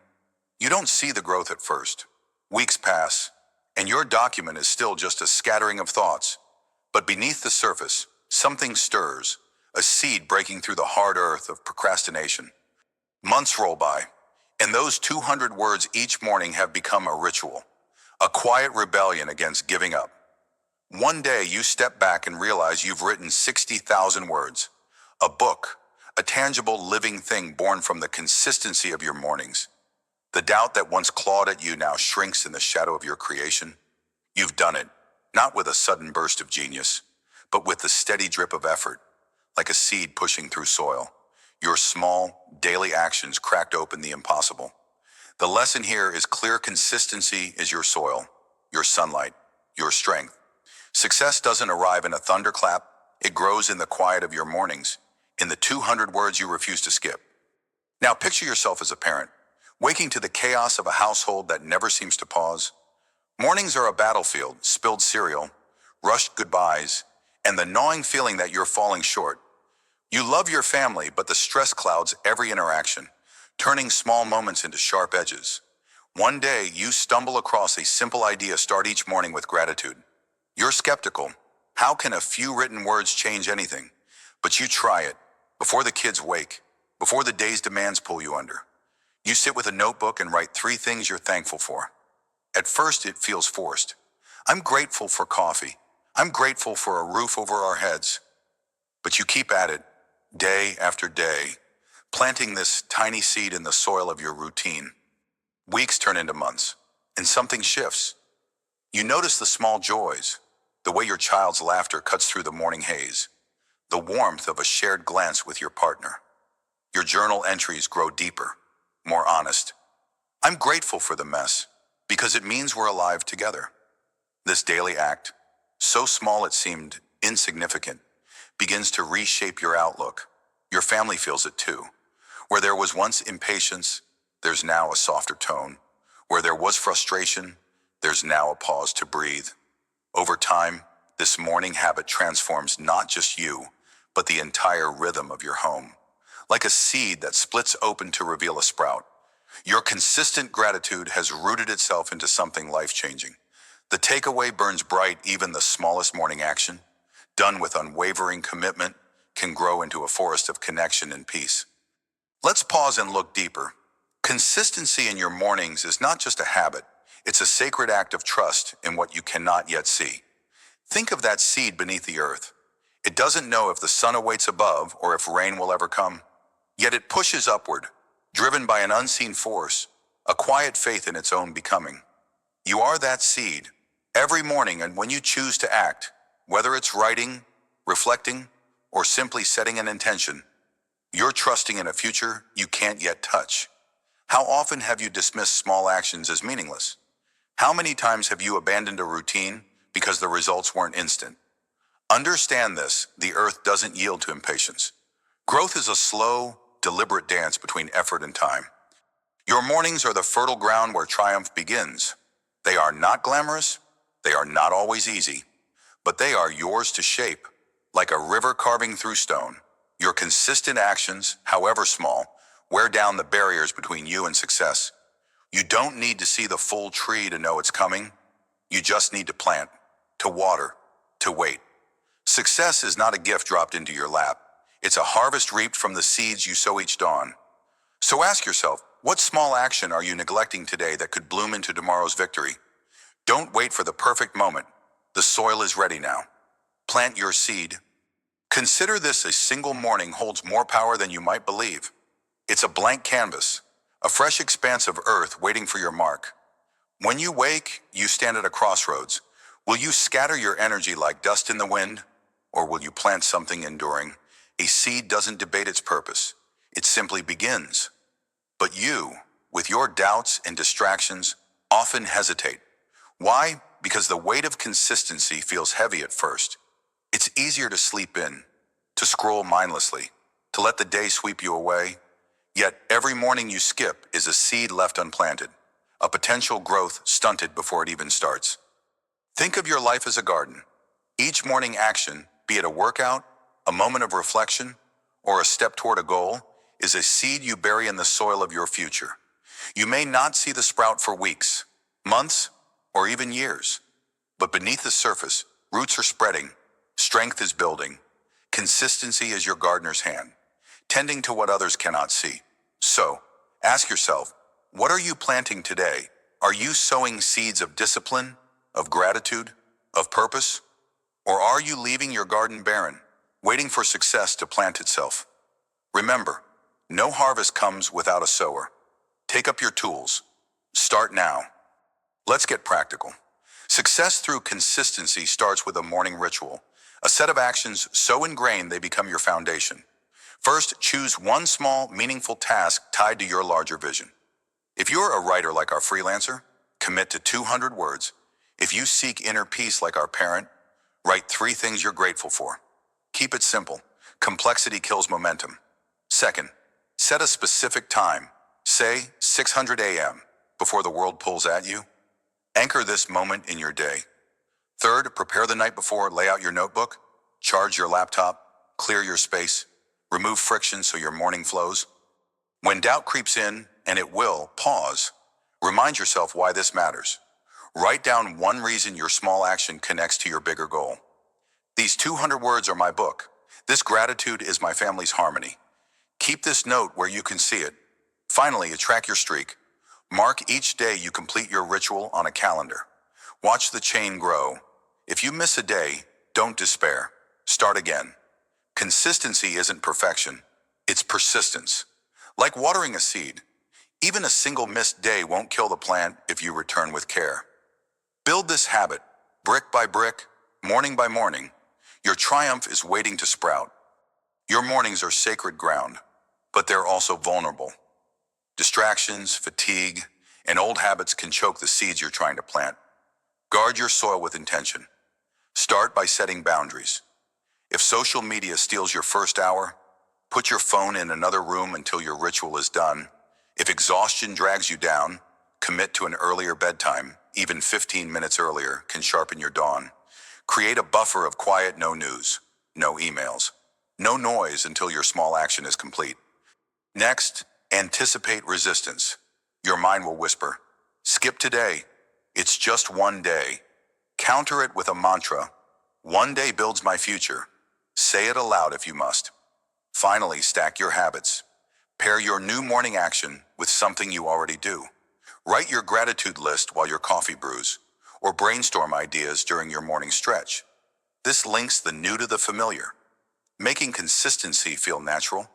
You don't see the growth at first. Weeks pass, and your document is still just a scattering of thoughts. But beneath the surface, something stirs, a seed breaking through the hard earth of procrastination. Months roll by, and those 200 words each morning have become a ritual, a quiet rebellion against giving up. One day you step back and realize you've written 60,000 words, a book, a tangible living thing born from the consistency of your mornings. The doubt that once clawed at you now shrinks in the shadow of your creation. You've done it, not with a sudden burst of genius, but with the steady drip of effort, like a seed pushing through soil. Your small, daily actions cracked open the impossible. The lesson here is clear: consistency is your soil, your sunlight, your strength. Success doesn't arrive in a thunderclap, it grows in the quiet of your mornings, in the 200 words you refuse to skip. Now picture yourself as a parent, waking to the chaos of a household that never seems to pause. Mornings are a battlefield: spilled cereal, rushed goodbyes, and the gnawing feeling that you're falling short. You love your family, but the stress clouds every interaction, turning small moments into sharp edges. One day, you stumble across a simple idea: start each morning with gratitude. You're skeptical. How can a few written words change anything? But you try it, before the kids wake, before the day's demands pull you under. You sit with a notebook and write 3 things you're thankful for. At first, it feels forced. I'm grateful for coffee. I'm grateful for a roof over our heads. But you keep at it, day after day, planting this tiny seed in the soil of your routine. Weeks turn into months, and something shifts. You notice the small joys, the way your child's laughter cuts through the morning haze, the warmth of a shared glance with your partner. Your journal entries grow deeper, more honest. I'm grateful for the mess, because it means we're alive together. This daily act, so small it seemed insignificant, begins to reshape your outlook. Your family feels it too. Where there was once impatience, there's now a softer tone. Where there was frustration, there's now a pause to breathe. Over time, this morning habit transforms not just you, but the entire rhythm of your home. Like a seed that splits open to reveal a sprout, your consistent gratitude has rooted itself into something life-changing. The takeaway burns bright. Even the smallest morning action, done with unwavering commitment, can grow into a forest of connection and peace. Let's pause and look deeper. Consistency in your mornings is not just a habit, it's a sacred act of trust in what you cannot yet see. Think of that seed beneath the earth. It doesn't know if the sun awaits above or if rain will ever come. Yet it pushes upward, driven by an unseen force, a quiet faith in its own becoming. You are that seed. Every morning, and when you choose to act, whether it's writing, reflecting, or simply setting an intention, you're trusting in a future you can't yet touch. How often have you dismissed small actions as meaningless? How many times have you abandoned a routine because the results weren't instant? Understand this: the earth doesn't yield to impatience. Growth is a slow, deliberate dance between effort and time. Your mornings are the fertile ground where triumph begins. They are not glamorous, they are not always easy, but they are yours to shape. Like a river carving through stone, your consistent actions, however small, wear down the barriers between you and success. You don't need to see the full tree to know it's coming. You just need to plant, to water, to wait. Success is not a gift dropped into your lap. It's a harvest reaped from the seeds you sow each dawn. So ask yourself, what small action are you neglecting today that could bloom into tomorrow's victory? Don't wait for the perfect moment. The soil is ready now. Plant your seed. Consider this: a single morning holds more power than you might believe. It's a blank canvas, a fresh expanse of earth waiting for your mark. When you wake, you stand at a crossroads. Will you scatter your energy like dust in the wind, or will you plant something enduring? A seed doesn't debate its purpose. It simply begins. But you, with your doubts and distractions, often hesitate. Why? Because the weight of consistency feels heavy at first. It's easier to sleep in, to scroll mindlessly, to let the day sweep you away. Yet every morning you skip is a seed left unplanted, a potential growth stunted before it even starts. Think of your life as a garden. Each morning action, be it a workout, a moment of reflection, or a step toward a goal, is a seed you bury in the soil of your future. You may not see the sprout for weeks, months, or even years, but beneath the surface, roots are spreading, strength is building, consistency is your gardener's hand, tending to what others cannot see. So, ask yourself, what are you planting today? Are you sowing seeds of discipline, of gratitude, of purpose? Or are you leaving your garden barren, waiting for success to plant itself? Remember, no harvest comes without a sower. Take up your tools. Start now. Let's get practical. Success through consistency starts with a morning ritual, a set of actions so ingrained they become your foundation. First, choose one small, meaningful task tied to your larger vision. If you're a writer like our freelancer, commit to 200 words. If you seek inner peace like our parent, write 3 things you're grateful for. Keep it simple. Complexity kills momentum. Second, set a specific time, say 600 a.m., before the world pulls at you. Anchor this moment in your day. Third, prepare the night before. Lay out your notebook, charge your laptop, clear your space, remove friction so your morning flows. When doubt creeps in, and it will, pause. Remind yourself why this matters. Write down one reason your small action connects to your bigger goal. These 200 words are my book. This gratitude is my family's harmony. Keep this note where you can see it. Finally, track your streak. Mark each day you complete your ritual on a calendar. Watch the chain grow. If you miss a day, don't despair. Start again. Consistency isn't perfection, it's persistence. Like watering a seed, even a single missed day won't kill the plant if you return with care. Build this habit, brick by brick, morning by morning. Your triumph is waiting to sprout. Your mornings are sacred ground, but they're also vulnerable. Distractions, fatigue, and old habits can choke the seeds you're trying to plant. Guard your soil with intention. Start by setting boundaries. If social media steals your first hour, put your phone in another room until your ritual is done. If exhaustion drags you down, commit to an earlier bedtime. Even 15 minutes earlier can sharpen your dawn. Create a buffer of quiet, no news, no emails, no noise until your small action is complete. Next, anticipate resistance. Your mind will whisper, skip today. It's just one day. Counter it with a mantra. One day builds my future. Say it aloud if you must. Finally, stack your habits. Pair your new morning action with something you already do. Write your gratitude list while your coffee brews, or brainstorm ideas during your morning stretch. This links the new to the familiar, making consistency feel natural.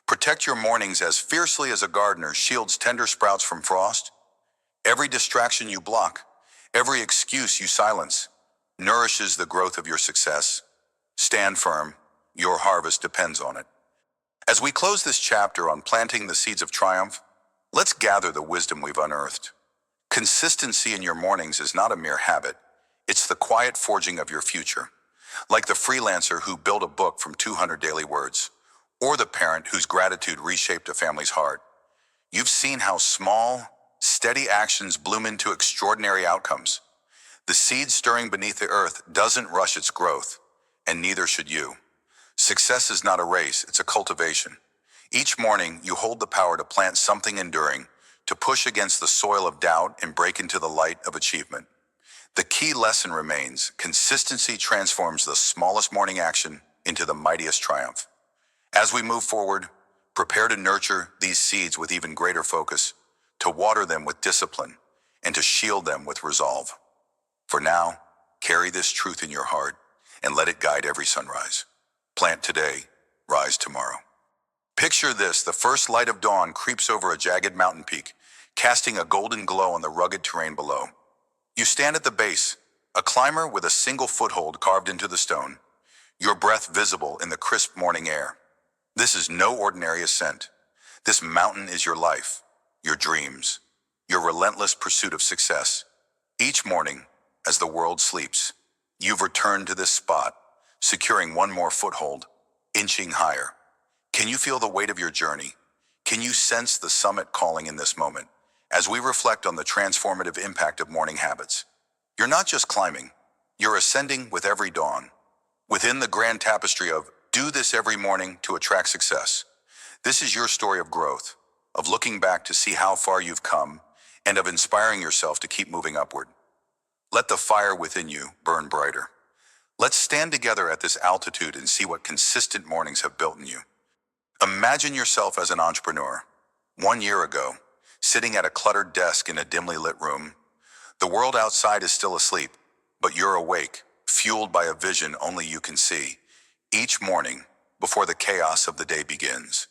Protect your mornings as fiercely as a gardener shields tender sprouts from frost. Every distraction you block, every excuse you silence, nourishes the growth of your success. Stand firm, your harvest depends on it. As we close this chapter on planting the seeds of triumph, let's gather the wisdom we've unearthed. Consistency in your mornings is not a mere habit, it's the quiet forging of your future. Like the freelancer who built a book from 200 daily words, or the parent whose gratitude reshaped a family's heart. You've seen how small, steady actions bloom into extraordinary outcomes. The seed stirring beneath the earth doesn't rush its growth, and neither should you. Success is not a race, it's a cultivation. Each morning, you hold the power to plant something enduring, to push against the soil of doubt and break into the light of achievement. The key lesson remains: consistency transforms the smallest morning action into the mightiest triumph. As we move forward, prepare to nurture these seeds with even greater focus, to water them with discipline, and to shield them with resolve. For now, carry this truth in your heart and let it guide every sunrise. Plant today, rise tomorrow. Picture this: the first light of dawn creeps over a jagged mountain peak, casting a golden glow on the rugged terrain below. You stand at the base, a climber with a single foothold carved into the stone, your breath visible in the crisp morning air. This is no ordinary ascent. This mountain is your life, your dreams, your relentless pursuit of success. Each morning, as the world sleeps, you've returned to this spot, securing one more foothold, inching higher. Can you feel the weight of your journey? Can you sense the summit calling in this moment? As we reflect on the transformative impact of morning habits, you're not just climbing, you're ascending with every dawn. Within the grand tapestry of do this every morning to attract success, this is your story of growth, of looking back to see how far you've come, and of inspiring yourself to keep moving upward. Let the fire within you burn brighter. Let's stand together at this altitude and see what consistent mornings have built in you. Imagine yourself as an entrepreneur. 1 year ago, sitting at a cluttered desk in a dimly lit room. The world outside is still asleep, but you're awake, fueled by a vision only you can see. Each morning, before the chaos of the day begins,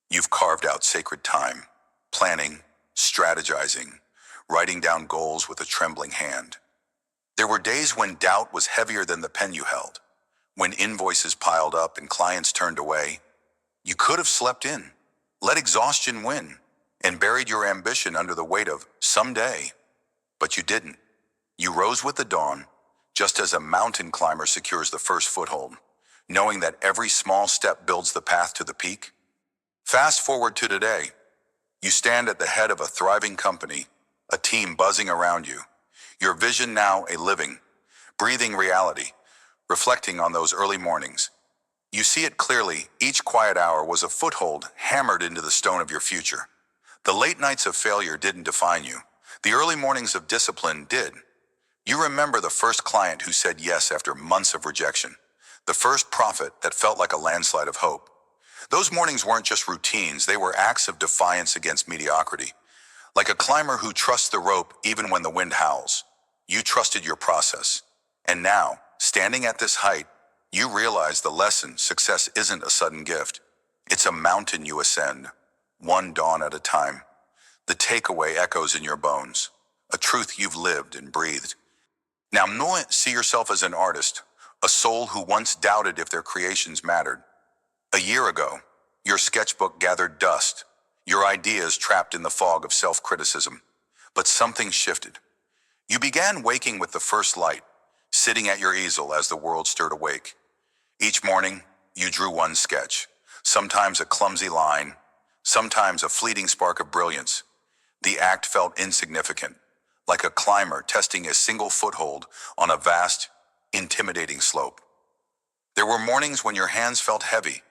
you've carved out sacred time, planning, strategizing, writing down goals with a trembling hand. There were days when doubt was heavier than the pen you held, when invoices piled up and clients turned away. You could have slept in, let exhaustion win, and buried your ambition under the weight of someday. But you didn't. You rose with the dawn, just as a mountain climber secures the first foothold, knowing that every small step builds the path to the peak. Fast forward to today. You stand at the head of a thriving company, a team buzzing around you. Your vision now a living, breathing reality, reflecting on those early mornings. You see it clearly: each quiet hour was a foothold hammered into the stone of your future. The late nights of failure didn't define you. The early mornings of discipline did. You remember the first client who said yes after months of rejection, the first profit that felt like a landslide of hope. Those mornings weren't just routines, they were acts of defiance against mediocrity. Like a climber who trusts the rope even when the wind howls, you trusted your process. And now, standing at this height, you realize the lesson: success isn't a sudden gift. It's a mountain you ascend, one dawn at a time. The takeaway echoes in your bones, a truth you've lived and breathed. Now, see yourself as an artist, a soul who once doubted if their creations mattered. A year ago, your sketchbook gathered dust, your ideas trapped in the fog of self-criticism. But something shifted. You began waking with the first light, sitting at your easel as the world stirred awake. Each morning, you drew one sketch, sometimes a clumsy line, sometimes a fleeting spark of brilliance. The act felt insignificant, like a climber testing a single foothold on a vast, intimidating slope. There were mornings when your hands felt heavy,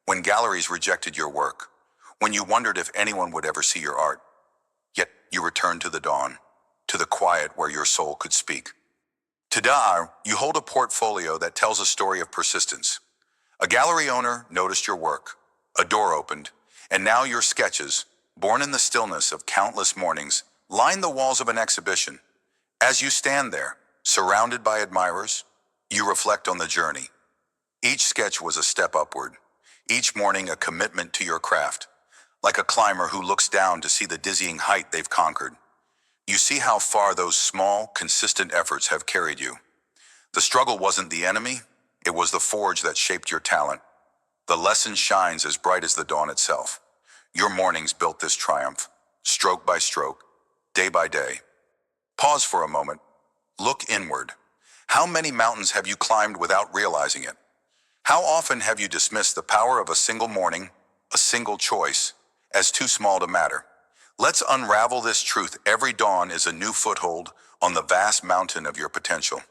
when galleries rejected your work, when you wondered if anyone would ever see your art. Yet you returned to the dawn, to the quiet where your soul could speak. Today, you hold a portfolio that tells a story of persistence. A gallery owner noticed your work, a door opened, and now your sketches, born in the stillness of countless mornings, line the walls of an exhibition. As you stand there, surrounded by admirers, you reflect on the journey. Each sketch was a step upward, each morning a commitment to your craft, like a climber who looks down to see the dizzying height they've conquered. You see how far those small, consistent efforts have carried you. The struggle wasn't the enemy, it was the forge that shaped your talent. The lesson shines as bright as the dawn itself. Your mornings built this triumph, stroke by stroke, day by day. Pause for a moment. Look inward. How many mountains have you climbed without realizing it? How often have you dismissed the power of a single morning, a single choice, as too small to matter? Let's unravel this truth. Every dawn is a new foothold on the vast mountain of your potential.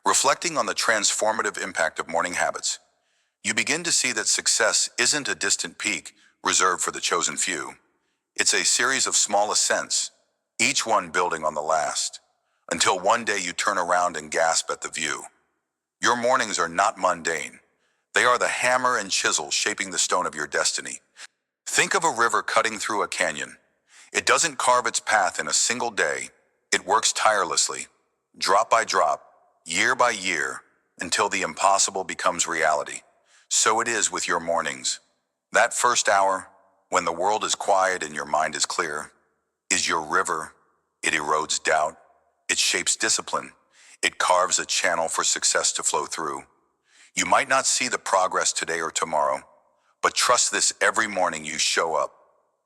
Reflecting on the transformative impact of morning habits, you begin to see that success isn't a distant peak reserved for the chosen few. It's a series of small ascents, each one building on the last, until one day you turn around and gasp at the view. Your mornings are not mundane. They are the hammer and chisel shaping the stone of your destiny. Think of a river cutting through a canyon. It doesn't carve its path in a single day. It works tirelessly, drop by drop, year by year, until the impossible becomes reality. So it is with your mornings. That first hour, when the world is quiet and your mind is clear, is your river. It erodes doubt. It shapes discipline. It carves a channel for success to flow through. You might not see the progress today or tomorrow, but trust this: every morning you show up,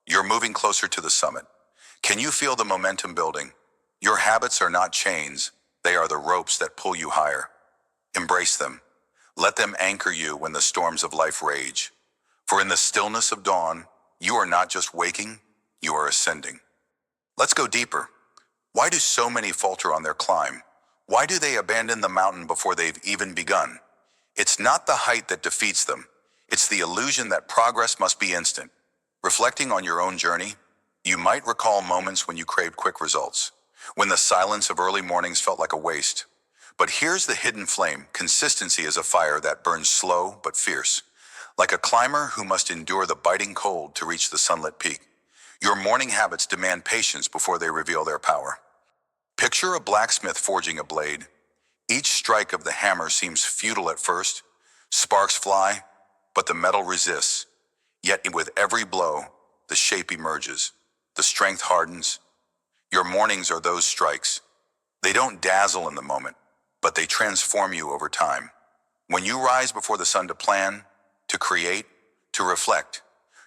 you're moving closer to the summit. Can you feel the momentum building? Your habits are not chains. They are the ropes that pull you higher. Embrace them. Let them anchor you when the storms of life rage. For in the stillness of dawn, you are not just waking, you are ascending. Let's go deeper. Why do so many falter on their climb? Why do they abandon the mountain before they've even begun? It's not the height that defeats them. It's the illusion that progress must be instant. Reflecting on your own journey, you might recall moments when you craved quick results, when the silence of early mornings felt like a waste. But here's the hidden flame. Consistency is a fire that burns slow but fierce, like a climber who must endure the biting cold to reach the sunlit peak. Your morning habits demand patience before they reveal their power. Picture a blacksmith forging a blade. Each strike of the hammer seems futile at first. Sparks fly, but the metal resists. Yet with every blow, the shape emerges. The strength hardens. Your mornings are those strikes. They don't dazzle in the moment, but they transform you over time. When you rise before the sun to plan, to create, to reflect,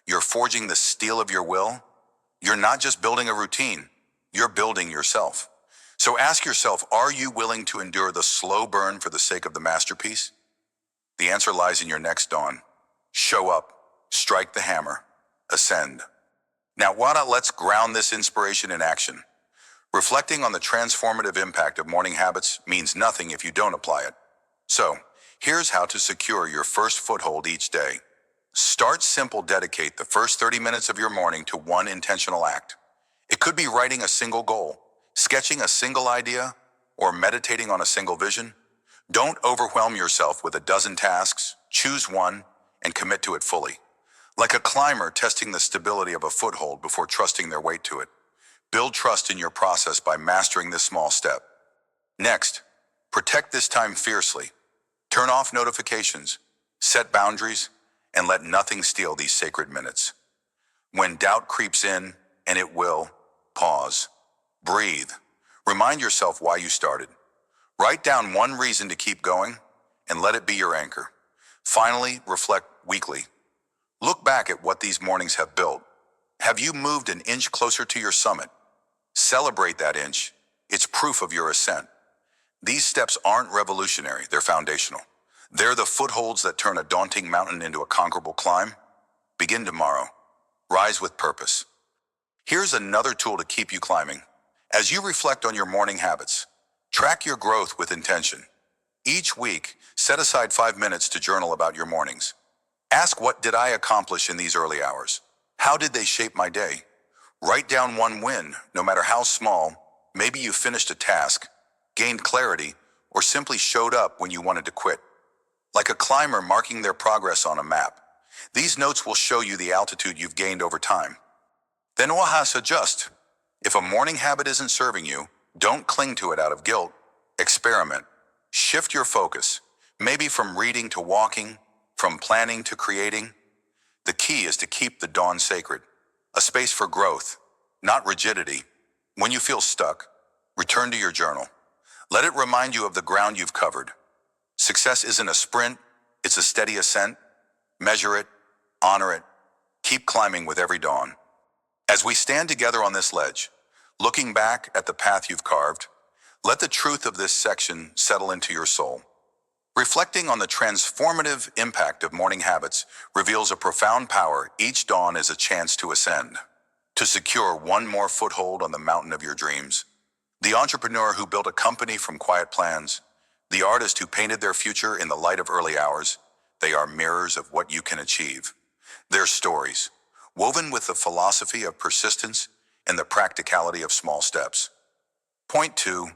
you're forging the steel of your will. You're not just building a routine, you're building yourself. So ask yourself, are you willing to endure the slow burn for the sake of the masterpiece? The answer lies in your next dawn. Show up, strike the hammer, ascend. Now, let's ground this inspiration in action. Reflecting on the transformative impact of morning habits means nothing if you don't apply it. So, here's how to secure your first foothold each day. Start simple. Dedicate the first 30 minutes of your morning to one intentional act. It could be writing a single goal, sketching a single idea, or meditating on a single vision. Don't overwhelm yourself with a dozen tasks. Choose one and commit to it fully. Like a climber testing the stability of a foothold before trusting their weight to it. Build trust in your process by mastering this small step. Next, protect this time fiercely. Turn off notifications, set boundaries, and let nothing steal these sacred minutes. When doubt creeps in, and it will, pause. Breathe. Remind yourself why you started. Write down one reason to keep going, and let it be your anchor. Finally, reflect weekly. Look back at what these mornings have built. Have you moved an inch closer to your summit? Celebrate that inch. It's proof of your ascent. These steps aren't revolutionary, they're foundational. They're the footholds that turn a daunting mountain into a conquerable climb. Begin tomorrow. Rise with purpose. Here's another tool to keep you climbing. As you reflect on your morning habits, track your growth with intention. Each week, set aside 5 minutes to journal about your mornings. Ask, what did I accomplish in these early hours? How did they shape my day? Write down one win, no matter how small. Maybe you finished a task, gained clarity, or simply showed up when you wanted to quit. Like a climber marking their progress on a map, these notes will show you the altitude you've gained over time. Then adjust. If a morning habit isn't serving you, don't cling to it out of guilt. Experiment. Shift your focus, maybe from reading to walking, from planning to creating. The key is to keep the dawn sacred, a space for growth, not rigidity. When you feel stuck, return to your journal. Let it remind you of the ground you've covered. Success isn't a sprint, it's a steady ascent. Measure it, honor it, keep climbing with every dawn. As we stand together on this ledge, looking back at the path you've carved, let the truth of this section settle into your soul. Reflecting on the transformative impact of morning habits reveals a profound power. Each dawn is a chance to ascend, to secure one more foothold on the mountain of your dreams. The entrepreneur who built a company from quiet plans, the artist who painted their future in the light of early hours, they are mirrors of what you can achieve. Their stories, woven with the philosophy of persistence and the practicality of small steps. Point 2.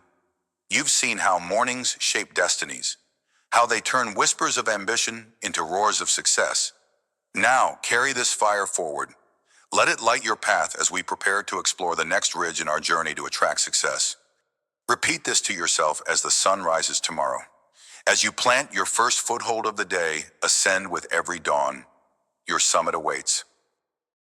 You've seen how mornings shape destinies, how they turn whispers of ambition into roars of success. Now, carry this fire forward. Let it light your path as we prepare to explore the next ridge in our journey to attract success. Repeat this to yourself as the sun rises tomorrow. As you plant your first foothold of the day, ascend with every dawn. Your summit awaits.